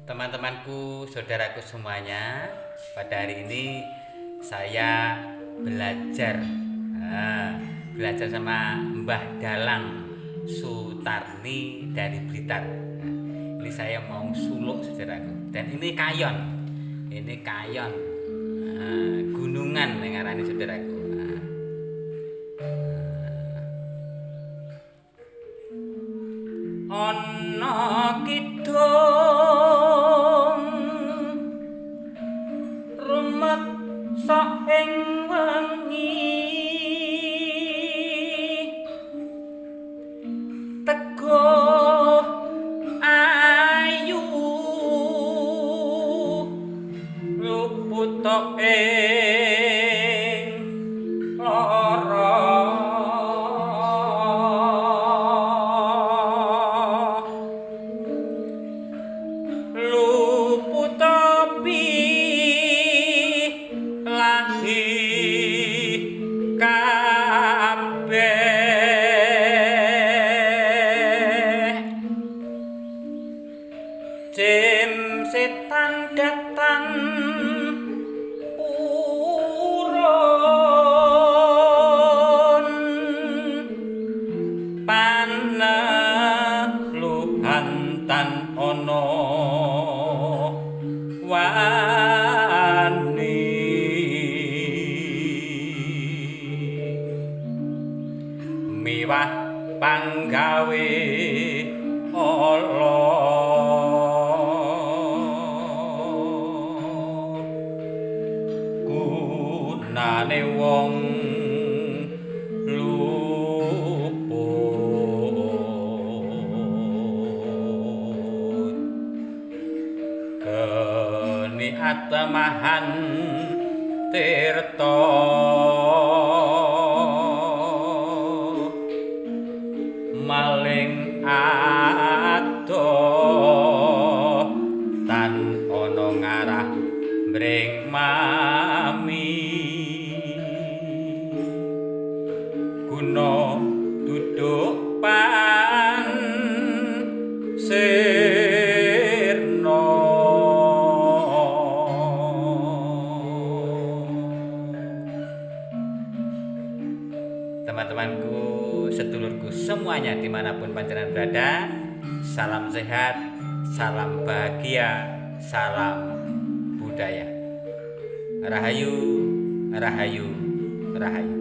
Teman-temanku, saudaraku semuanya, pada hari ini saya belajar sama Mbah Dalang Sutarni dari Blitar. Ini saya mau suluk, saudaraku. Dan ini kayon, gunungan yang ngarani, saudaraku. Ana kidung rumeksa ing wengi teguh ayu luput ing lara luput lahi kabeh jim setan datang urun paneluhan tan ono wani miwah panggawe ala gunane wong luput geni atemahan tirta maling ado tan ana ngarah mring mami guna duduk pan sirna teman-temanku, sedulurku semuanya dimanapun panjenengan berada, salam sehat, salam bahagia, salam budaya. Rahayu, rahayu, rahayu.